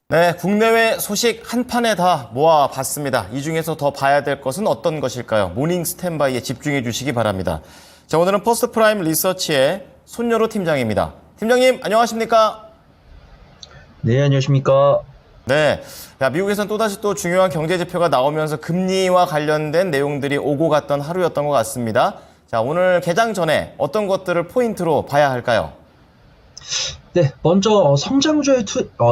네, 국내외 소식 한 판에 다 모아봤습니다. 이 중에서 더 봐야 될 것은 어떤 것일까요? 모닝 스탠바이에 집중해 주시기 바랍니다. 자, 오늘은 퍼스트 프라임 리서치의 손여로 팀장입니다. 팀장님, 안녕하십니까? 네, 안녕하십니까. 네, 미국에서는 또다시 또 중요한 경제 지표가 나오면서 금리와 관련된 내용들이 오고 갔던 하루였던 것 같습니다. 자, 오늘 개장 전에 어떤 것들을 포인트로 봐야 할까요? 네, 먼저 성장주에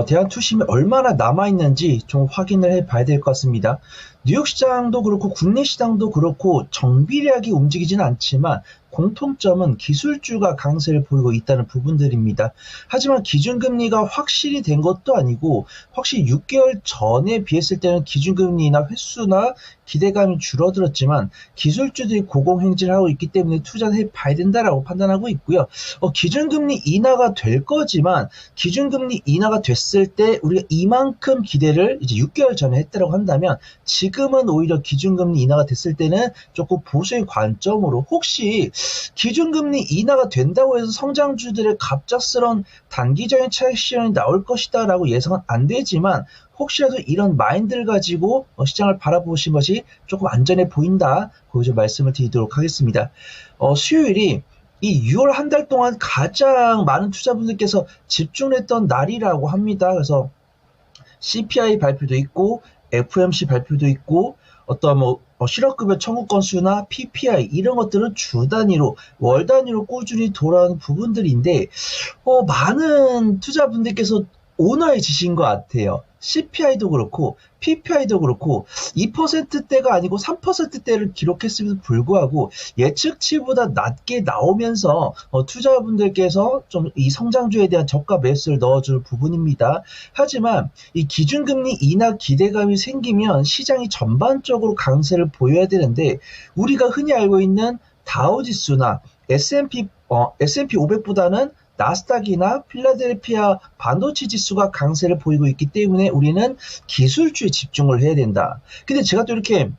대한 투심이 얼마나 남아있는지 좀 확인을 해봐야 될 것 같습니다. 뉴욕 시장도 그렇고 국내 시장도 그렇고 정비례하게 움직이지는 않지만 공통점은 기술주가 강세를 보이고 있다는 부분들입니다. 하지만 기준금리가 확실히 된 것도 아니고 확실히 6개월 전에 비했을 때는 기준금리나 횟수나 기대감이 줄어들었지만 기술주들이 고공행진을 하고 있기 때문에 투자는 해봐야 된다라고 판단하고 있고요. 기준금리 인하가 될 거지만 기준금리 인하가 됐을 때 우리가 이만큼 기대를 이제 6개월 전에 했다고 한다면 지금은 오히려 기준금리 인하가 됐을 때는 조금 보수의 관점으로 혹시 기준금리 인하가 된다고 해서 성장주들의 갑작스러운 단기적인 차익 실현이 나올 것이다 라고 예상은 안 되지만 혹시라도 이런 마인드를 가지고 시장을 바라보신 것이 조금 안전해 보인다. 거기서 말씀을 드리도록 하겠습니다. 수요일이 이 6월 한 달 동안 가장 많은 투자분들께서 집중했던 날이라고 합니다. 그래서 CPI 발표도 있고 FOMC 발표도 있고 어떤 실업급여 청구 건수나 PPI 이런 것들은 주 단위로 월 단위로 꾸준히 돌아오는 부분들인데 많은 투자분들께서 온화해지신 것 같아요. CPI도 그렇고 PPI도 그렇고 2%대가 아니고 3%대를 기록했음에도 불구하고 예측치보다 낮게 나오면서 투자분들께서 좀 이 성장주에 대한 저가 매수를 넣어줄 부분입니다. 하지만 이 기준금리 인하 기대감이 생기면 시장이 전반적으로 강세를 보여야 되는데 우리가 흔히 알고 있는 다우지수나 S&P 500보다는 나스닥이나 필라델피아 반도체 지수가 강세를 보이고 있기 때문에 우리는 기술주에 집중을 해야 된다. 근데 제가 또 이렇게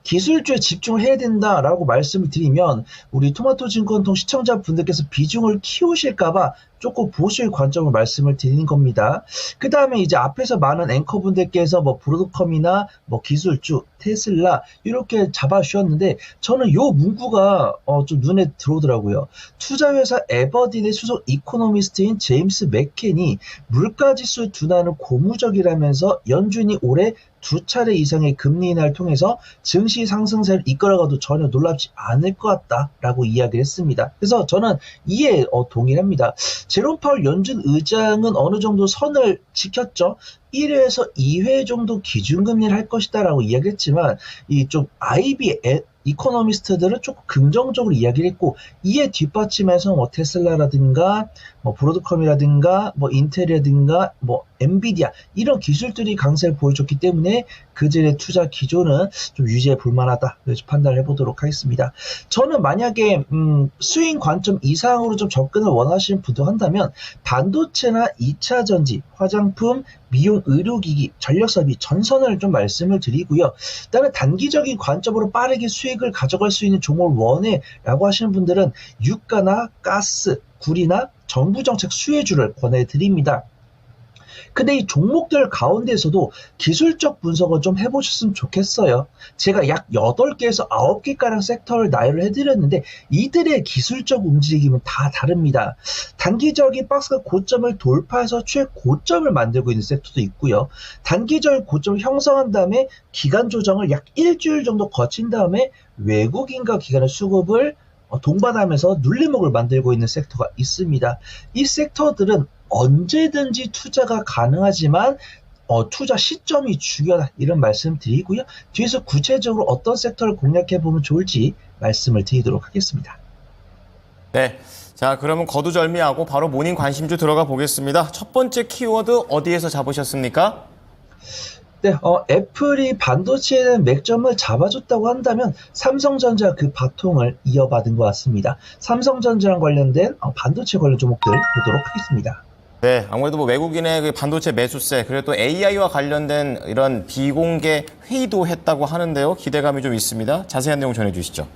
기술주에 집중을 해야 된다라고 말씀을 드리면 우리 토마토 증권통 시청자분들께서 비중을 키우실까봐 조금 보수의 관점을 말씀을 드리는 겁니다. 그 다음에 이제 앞에서 많은 앵커분들께서 브로드컴이나 기술주, 테슬라 이렇게 잡아주셨는데 저는 요 문구가 좀 눈에 들어오더라고요. 투자회사 에버딘의 수석 이코노미스트인 제임스 맥켄이 물가지수 둔화는 고무적이라면서 연준이 올해 2차례 이상의 금리 인하를 통해서 증시 상승세를 이끌어가도 전혀 놀랍지 않을 것 같다라고 이야기를 했습니다. 그래서 저는 이에 동의합니다. 제롬 파월 연준 의장은 어느 정도 선을 지켰죠. 1회에서 2회 정도 기준금리를 할 것이다 라고 이야기했지만 이 좀 IB 이코노미스트들은 조금 긍정적으로 이야기를 했고 이에 뒷받침해서 테슬라라든가 브로드컴이라든가 인텔이라든가 엔비디아 이런 기술들이 강세를 보여줬기 때문에 그들의 투자 기조는 좀 유지해 볼 만하다. 그래서 판단을 해보도록 하겠습니다. 저는 만약에 스윙 관점 이상으로 좀 접근을 원하시는 분도 한다면 반도체나 2차 전지, 화장품, 미용 의료기기, 전력사비, 전선을 좀 말씀을 드리고요. 그다음에 단기적인 관점으로 빠르게 수익을 가져갈 수 있는 종목을 원해 라고 하시는 분들은 유가나 가스, 구리나 정부정책 수혜주를 권해드립니다. 근데 이 종목들 가운데서도 기술적 분석을 좀 해보셨으면 좋겠어요. 제가 약 8개에서 9개가량 섹터를 나열을 해드렸는데 이들의 기술적 움직임은 다 다릅니다. 단기적인 박스가 고점을 돌파해서 최고점을 만들고 있는 섹터도 있고요. 단기적인 고점을 형성한 다음에 기간 조정을 약 일주일 정도 거친 다음에 외국인과 기관의 수급을 동반하면서 눌림목을 만들고 있는 섹터가 있습니다. 이 섹터들은 언제든지 투자가 가능하지만 투자 시점이 중요하다 이런 말씀 드리고요. 뒤에서 구체적으로 어떤 섹터를 공략해 보면 좋을지 말씀을 드리도록 하겠습니다. 네, 자, 그러면 거두절미하고 바로 모닝 관심주 들어가 보겠습니다. 첫 번째 키워드 어디에서 잡으셨습니까? 네, 애플이 반도체에 대한 맥점을 잡아줬다고 한다면 삼성전자 그 바통을 이어받은 것 같습니다. 삼성전자랑 관련된 반도체 관련 종목들 보도록 하겠습니다. 네, 아무래도 외국인의 그 반도체 매수세, 그리고 또 AI와 관련된 이런 비공개 회의도 했다고 하는데요. 기대감이 좀 있습니다. 자세한 내용 전해주시죠.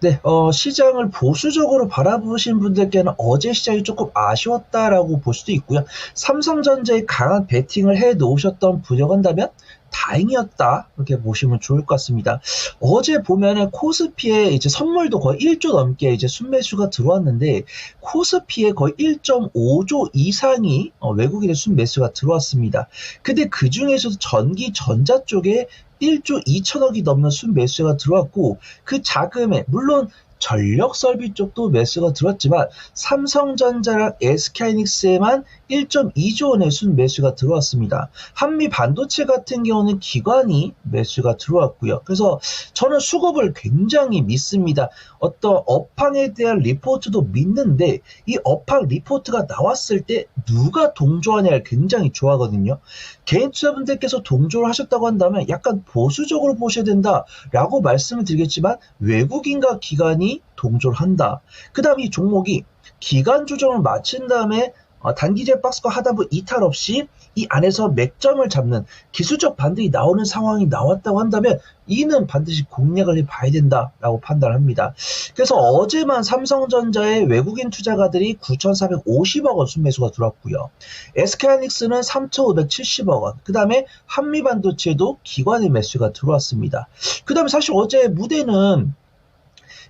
네, 시장을 보수적으로 바라보신 분들께는 어제 시장이 조금 아쉬웠다라고 볼 수도 있고요. 삼성전자에 강한 베팅을 해 놓으셨던 분이라면 다행이었다. 이렇게 보시면 좋을 것 같습니다. 어제 보면은 코스피에 이제 선물도 거의 1조 넘게 이제 순매수가 들어왔는데 코스피에 거의 1.5조 이상이 외국인의 순매수가 들어왔습니다. 근데 그 중에서도 전기 전자 쪽에 1조 2천억이 넘는 순매수가 들어왔고 그 자금에 물론 전력 설비 쪽도 매수가 들어왔지만 삼성전자랑 SK하이닉스에만 1.2조 원의 순매수가 들어왔습니다. 한미 반도체 같은 경우는 기관이 매수가 들어왔고요. 그래서 저는 수급을 굉장히 믿습니다. 어떤 업황에 대한 리포트도 믿는데 이 업황 리포트가 나왔을 때 누가 동조하냐를 굉장히 좋아하거든요. 개인 투자분들께서 동조를 하셨다고 한다면 약간 보수적으로 보셔야 된다라고 말씀을 드리겠지만 외국인과 기관이 동조를 한다. 그 다음 이 종목이 기간 조정을 마친 다음에 단기제 박스권 하단부 이탈 없이 이 안에서 맥점을 잡는 기술적 반등이 나오는 상황이 나왔다고 한다면 이는 반드시 공략을 해봐야 된다라고 판단을 합니다. 그래서 어제만 삼성전자의 외국인 투자가들이 9,450억 원 순매수가 들어왔고요. SK하이닉스는 3,570억 원, 그 다음에 한미반도체도 기관의 매수가 들어왔습니다. 그 다음에 사실 어제 무대는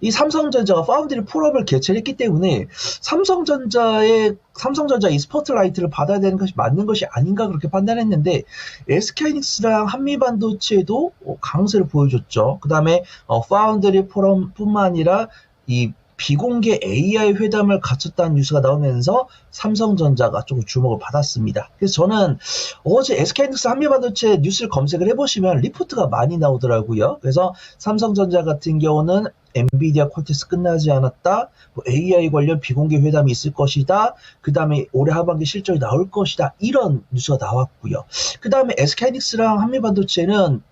이 삼성전자가 파운드리 폴업을 개최를 했기 때문에 삼성전자 이 스포트라이트를 받아야 되는 것이 맞는 것이 아닌가 그렇게 판단했는데 SK하이닉스랑 한미반도체도 강세를 보여줬죠. 그 다음에 파운드리 폴업뿐만 아니라 이 비공개 AI 회담을 갖췄다는 뉴스가 나오면서 삼성전자가 조금 주목을 받았습니다. 그래서 저는 어제 SK하이닉스 한미반도체 뉴스를 검색을 해보시면 리포트가 많이 나오더라고요. 그래서 삼성전자 같은 경우는 엔비디아 콘텍스 끝나지 않았다. AI 관련 비공개 회담이 있을 것이다. 그 다음에 올해 하반기 실적이 나올 것이다. 이런 뉴스가 나왔고요. 그 다음에 SK하이닉스랑 한미반도체는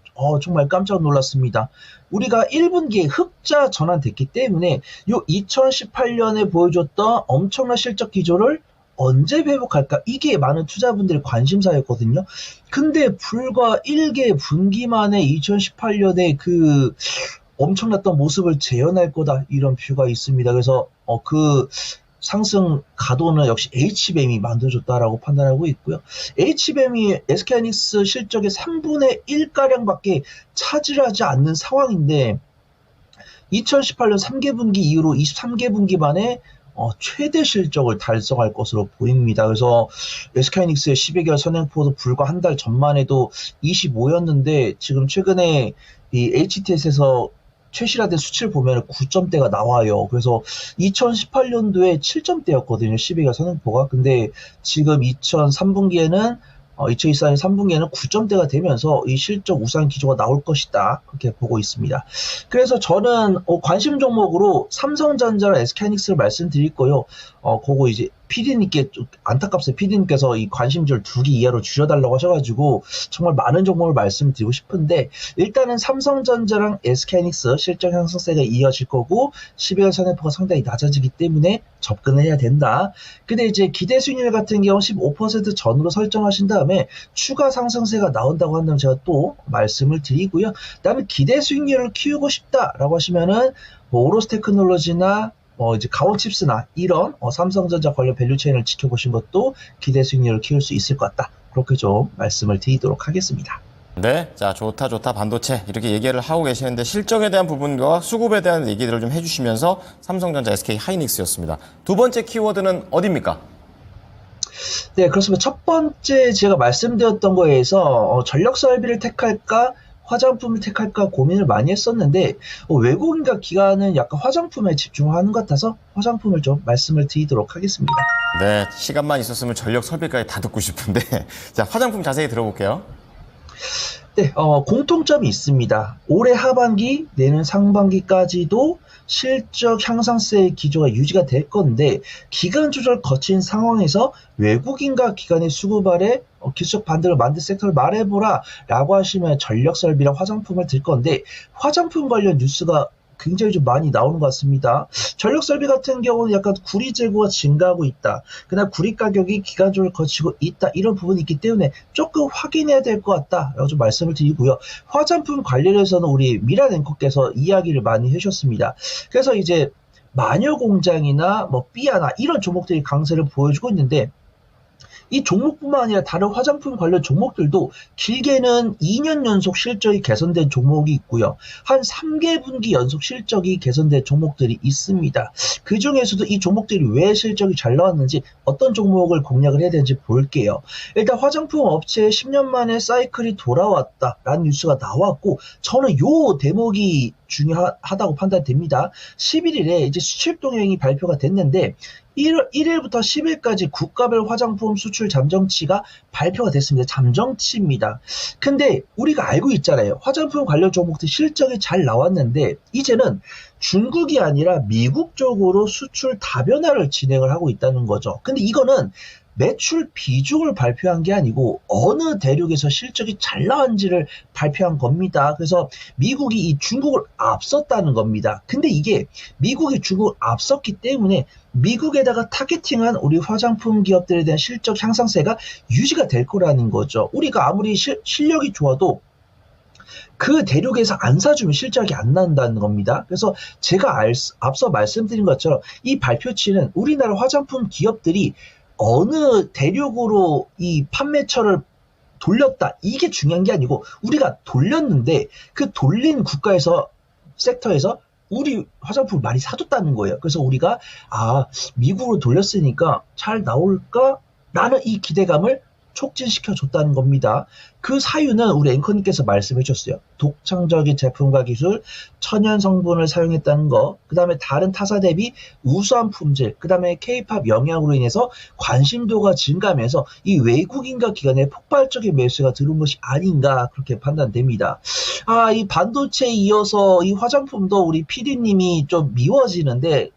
정말 깜짝 놀랐습니다. 우리가 1분기에 흑자 전환됐기 때문에 요 2018년에 보여줬던 엄청난 실적 기조를 언제 회복할까? 이게 많은 투자분들의 관심사였거든요. 근데 불과 1개 분기 만에 2018년에 그 엄청났던 모습을 재현할 거다 이런 뷰가 있습니다. 그래서 그 상승 가도는 역시 HBM이 만들어줬다라고 판단하고 있고요. HBM이 SK하이닉스 실적의 3분의 1가량밖에 차지하지 않는 상황인데 2018년 3개 분기 이후로 23개 분기 만에 최대 실적을 달성할 것으로 보입니다. 그래서 SK하이닉스의 12개월 선행포도 불과 한 달 전만 해도 25였는데 지금 최근에 이 HTS에서 최실화된 수치를 보면 9점대가 나와요. 그래서 2018년도에 7점대였거든요. 12개월 선행포가. 근데 지금 2024년 3분기에는 9점대가 되면서 이 실적 우상 기조가 나올 것이다. 그렇게 보고 있습니다. 그래서 저는 관심 종목으로 삼성전자랑 SK하이닉스를 말씀드릴 거요. 그거 이제 PD님께 안타깝습니다. PD님께서 이 관심줄 2개 이하로 줄여달라고 하셔가지고 정말 많은 종목을 말씀드리고 싶은데 일단은 삼성전자랑 SK하이닉스 실적 향상세가 이어질 거고 12월 선행포가 상당히 낮아지기 때문에 접근을 해야 된다. 근데 이제 기대 수익률 같은 경우 15% 전으로 설정하신 다음에 추가 상승세가 나온다고 한다면 제가 또 말씀을 드리고요. 그다음에 기대 수익률을 키우고 싶다라고 하시면은 오로스 테크놀로지나 이제 가온칩스나 이런 삼성전자 관련 밸류체인을 지켜보신 것도 기대 수익률을 키울 수 있을 것 같다. 그렇게 좀 말씀을 드리도록 하겠습니다. 네, 자 좋다 반도체 이렇게 얘기를 하고 계시는데 실적에 대한 부분과 수급에 대한 얘기들을 좀 해주시면서 삼성전자, SK하이닉스였습니다. 두 번째 키워드는 어디입니까? 네, 그렇습니다. 첫 번째 제가 말씀드렸던 거에서 전력 설비를 택할까 화장품을 택할까 고민을 많이 했었는데 외국인과 기관은 약간 화장품에 집중하는 것 같아서 화장품을 좀 말씀을 드리도록 하겠습니다. 네, 시간만 있었으면 전력 설비까지 다 듣고 싶은데 자 화장품 자세히 들어볼게요. 네, 공통점이 있습니다. 올해 하반기, 내년 상반기까지도 실적 향상세의 기조가 유지가 될 건데 기간 조절 거친 상황에서 외국인과 기관의 수급 아래 기술적 반등을 만든 섹터를 말해보라 라고 하시면 전력 설비랑 화장품을 들 건데 화장품 관련 뉴스가 굉장히 좀 많이 나오는 것 같습니다. 전력설비 같은 경우는 약간 구리 재고가 증가하고 있다. 그다음 구리 가격이 기간조를 거치고 있다. 이런 부분이 있기 때문에 조금 확인해야 될 것 같다라고 좀 말씀을 드리고요. 화장품 관련해서는 우리 미란 앵커께서 이야기를 많이 해주셨습니다. 그래서 이제 마녀공장이나 뭐 삐아나 이런 종목들이 강세를 보여주고 있는데 이 종목뿐만 아니라 다른 화장품 관련 종목들도 길게는 2년 연속 실적이 개선된 종목이 있고요. 한 3개분기 연속 실적이 개선된 종목들이 있습니다. 그 중에서도 이 종목들이 왜 실적이 잘 나왔는지 어떤 종목을 공략을 해야 되는지 볼게요. 일단 화장품 업체의 10년 만에 사이클이 돌아왔다라는 뉴스가 나왔고 저는 요 대목이 중요하다고 판단됩니다. 11일에 이제 수출 동향이 발표가 됐는데 1일부터 10일까지 국가별 화장품 수출 잠정치가 발표가 됐습니다. 잠정치입니다. 근데 우리가 알고 있잖아요. 화장품 관련 종목들 실적이 잘 나왔는데 이제는 중국이 아니라 미국 쪽으로 수출 다변화를 진행을 하고 있다는 거죠. 근데 이거는 매출 비중을 발표한 게 아니고 어느 대륙에서 실적이 잘 나왔는지를 발표한 겁니다. 그래서 미국이 이 중국을 앞섰다는 겁니다. 근데 이게 미국이 중국을 앞섰기 때문에 미국에다가 타겟팅한 우리 화장품 기업들에 대한 실적 향상세가 유지가 될 거라는 거죠. 우리가 아무리 실력이 좋아도 그 대륙에서 안 사주면 실적이 안 난다는 겁니다. 그래서 제가 앞서 말씀드린 것처럼 이 발표치는 우리나라 화장품 기업들이 어느 대륙으로 이 판매처를 돌렸다. 이게 중요한 게 아니고 우리가 돌렸는데 그 돌린 국가에서 섹터에서 우리 화장품을 많이 사줬다는 거예요. 그래서 우리가 미국으로 돌렸으니까 잘 나올까? 라는 이 기대감을 촉진시켜 줬다는 겁니다. 그 사유는 우리 앵커님께서 말씀해 주셨어요. 독창적인 제품과 기술, 천연 성분을 사용했다는 거, 그 다음에 다른 타사 대비 우수한 품질, 그 다음에 K-팝 영향으로 인해서 관심도가 증가하면서 이 외국인과 기관의 폭발적인 매수가 들어온 것이 아닌가 그렇게 판단됩니다. 이 반도체에 이어서 이 화장품도 우리 PD님이 좀 미워지는데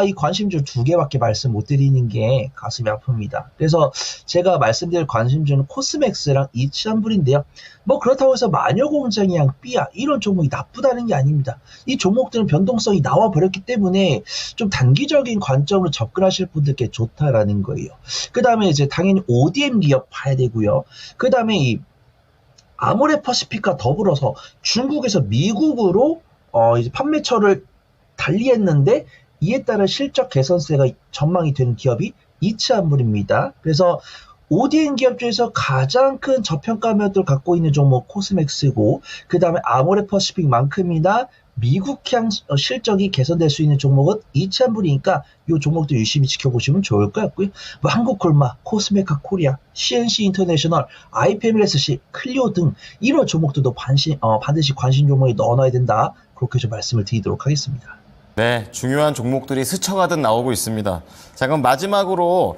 이 관심주 2개밖에 말씀 못 드리는 게 가슴이 아픕니다. 그래서 제가 말씀드릴 관심주는 코스맥스랑 이치한불인데요. 뭐 그렇다고 해서 마녀공장이랑 삐아 이런 종목이 나쁘다는 게 아닙니다. 이 종목들은 변동성이 나와버렸기 때문에 좀 단기적인 관점으로 접근하실 분들께 좋다라는 거예요. 그 다음에 이제 당연히 ODM 기업 봐야 되고요. 그 다음에 이 아모레퍼시픽과 더불어서 중국에서 미국으로 이제 판매처를 달리했는데 이에 따른 실적 개선세가 전망이 되는 기업이 이치한물입니다. 그래서 ODM 기업 중에서 가장 큰 저평가 매력을 갖고 있는 종목 코스맥스고 그 다음에 아모레퍼시픽만큼이나 미국향 실적이 개선될 수 있는 종목은 이치한물이니까 이 종목도 유심히 지켜보시면 좋을 것 같고요. 뭐 한국콜마, 코스메카 코리아, CNC 인터내셔널, 아이페밀레스C, 클리오 등 이런 종목들도 반드시 관심 종목에 넣어놔야 된다. 그렇게 좀 말씀을 드리도록 하겠습니다. 네, 중요한 종목들이 스쳐가듯 나오고 있습니다. 자, 그럼 마지막으로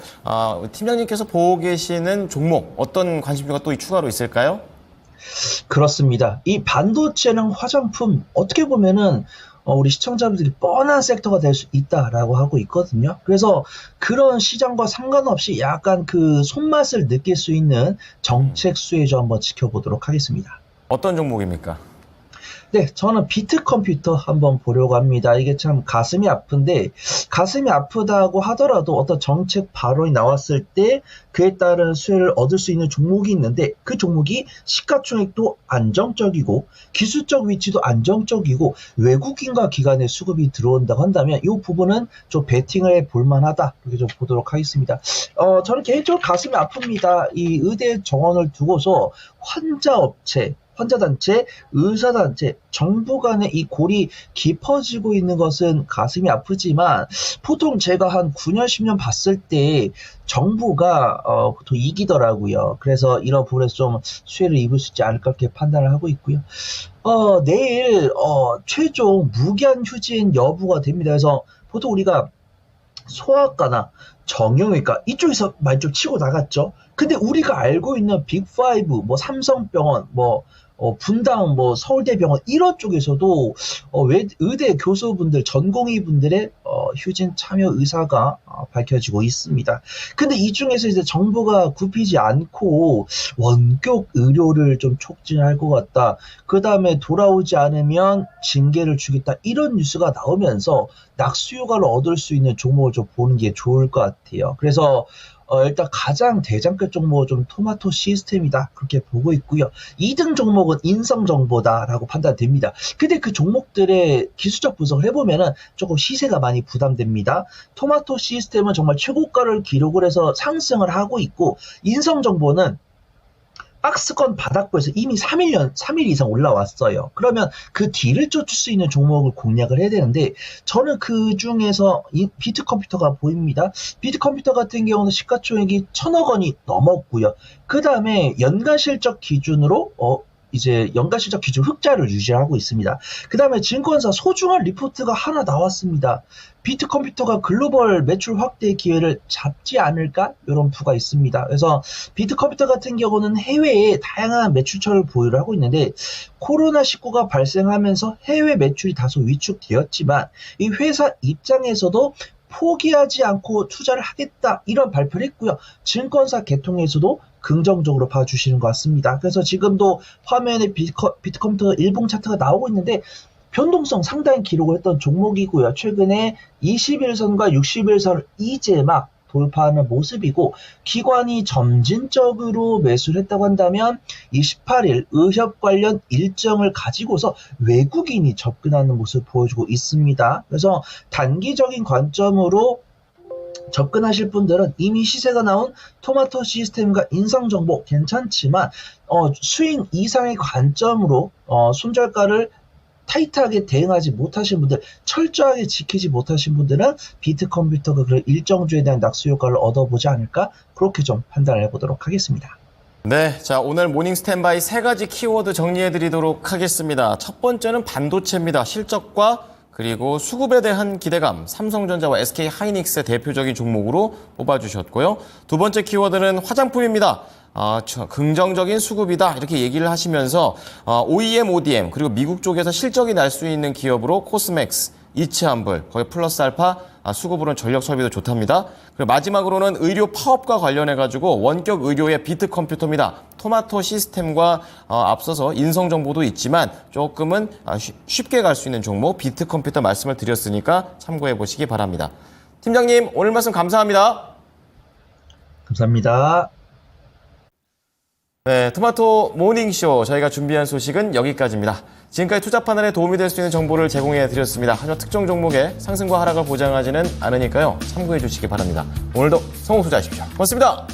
팀장님께서 보고 계시는 종목 어떤 관심주가 또 추가로 있을까요? 그렇습니다. 이 반도체랑 화장품 어떻게 보면은 우리 시청자분들이 뻔한 섹터가 될 수 있다라고 하고 있거든요. 그래서 그런 시장과 상관없이 약간 그 손맛을 느낄 수 있는 정책 수혜주 한번 지켜보도록 하겠습니다. 어떤 종목입니까? 네, 저는 비트 컴퓨터 한번 보려고 합니다. 이게 참 가슴이 아픈데 가슴이 아프다고 하더라도 어떤 정책 발언이 나왔을 때 그에 따른 수혜를 얻을 수 있는 종목이 있는데 그 종목이 시가총액도 안정적이고 기술적 위치도 안정적이고 외국인과 기관의 수급이 들어온다고 한다면 이 부분은 좀 베팅을 해볼 만하다. 이렇게 좀 보도록 하겠습니다. 저는 개인적으로 가슴이 아픕니다. 이 의대 정원을 두고서 환자단체, 의사단체, 정부 간의 이 골이 깊어지고 있는 것은 가슴이 아프지만 보통 제가 한 9년, 10년 봤을 때 정부가 보통 이기더라고요. 그래서 이런 부분에서 좀 수혜를 입을 수 있지 않을까 이렇게 판단을 하고 있고요. 내일 최종 무기한 휴진 여부가 됩니다. 그래서 보통 우리가 소아과나 정형외과 이쪽에서 많이 좀 치고 나갔죠. 근데 우리가 알고 있는 빅5, 뭐 삼성병원, 뭐 분당, 서울대병원 이런 쪽에서도 의대 교수분들, 전공의분들의 휴진 참여 의사가 밝혀지고 있습니다. 근데 이 중에서 이제 정부가 굽히지 않고 원격 의료를 좀 촉진할 것 같다. 그 다음에 돌아오지 않으면 징계를 주겠다. 이런 뉴스가 나오면서 낙수효과를 얻을 수 있는 종목을 좀 보는 게 좋을 것 같아요. 그래서 일단 가장 대장급 종목은 좀 토마토 시스템이다. 그렇게 보고 있고요. 2등 종목은 인성정보다라고 판단됩니다. 근데 그 종목들의 기술적 분석을 해보면은 조금 시세가 많이 부담됩니다. 토마토 시스템은 정말 최고가를 기록을 해서 상승을 하고 있고, 인성정보는 박스권 바닥부에서 이미 3일 이상 올라왔어요. 그러면 그 뒤를 쫓을 수 있는 종목을 공략을 해야 되는데, 저는 그 중에서 비트컴퓨터가 보입니다. 비트컴퓨터 같은 경우는 시가총액이 1,000억 원이 넘었고요. 그 다음에 연간 실적 기준으로 이제 연간 실적 기준 흑자를 유지하고 있습니다. 그 다음에 증권사 소중한 리포트가 하나 나왔습니다. 비트컴퓨터가 글로벌 매출 확대 기회를 잡지 않을까? 이런 부가 있습니다. 그래서 비트컴퓨터 같은 경우는 해외에 다양한 매출처를 보유를 하고 있는데, 코로나19가 발생하면서 해외 매출이 다소 위축되었지만 이 회사 입장에서도 포기하지 않고 투자를 하겠다, 이런 발표를 했고요. 증권사 개통에서도 긍정적으로 봐주시는 것 같습니다. 그래서 지금도 화면에 비트컴퓨터 일봉 차트가 나오고 있는데 변동성 상당히 기록을 했던 종목이고요. 최근에 21선과 61선을 이제 막 돌파하는 모습이고, 기관이 점진적으로 매수를 했다고 한다면 28일 의협 관련 일정을 가지고서 외국인이 접근하는 모습을 보여주고 있습니다. 그래서 단기적인 관점으로 접근하실 분들은 이미 시세가 나온 토마토 시스템과 인성정보 괜찮지만 스윙 이상의 관점으로 손절가를 타이트하게 대응하지 못하신 분들, 철저하게 지키지 못하신 분들은 비트컴퓨터가 그런 일정주에 대한 낙수 효과를 얻어보지 않을까, 그렇게 좀 판단을 해보도록 하겠습니다. 네, 자, 오늘 모닝 스탠바이 3가지 키워드 정리해드리도록 하겠습니다. 첫 번째는 반도체입니다. 실적과 그리고 수급에 대한 기대감, 삼성전자와 SK하이닉스의 대표적인 종목으로 뽑아주셨고요. 두 번째 키워드는 화장품입니다. 긍정적인 수급이다, 이렇게 얘기를 하시면서 OEM, ODM 그리고 미국 쪽에서 실적이 날 수 있는 기업으로 코스맥스, 이츠한불, 거기 플러스 알파, 수급으로는 전력 설비도 좋답니다. 그리고 마지막으로는 의료 파업과 관련해가지고 원격 의료의 비트컴퓨터입니다. 토마토 시스템과 앞서서 인성정보도 있지만 조금은 쉽게 갈 수 있는 종목 비트컴퓨터 말씀을 드렸으니까 참고해 보시기 바랍니다. 팀장님, 오늘 말씀 감사합니다. 감사합니다. 네, 토마토 모닝쇼 저희가 준비한 소식은 여기까지입니다. 지금까지 투자 판단에 도움이 될 수 있는 정보를 제공해 드렸습니다. 하지만 특정 종목의 상승과 하락을 보장하지는 않으니까요. 참고해 주시기 바랍니다. 오늘도 성공 투자하십시오. 고맙습니다.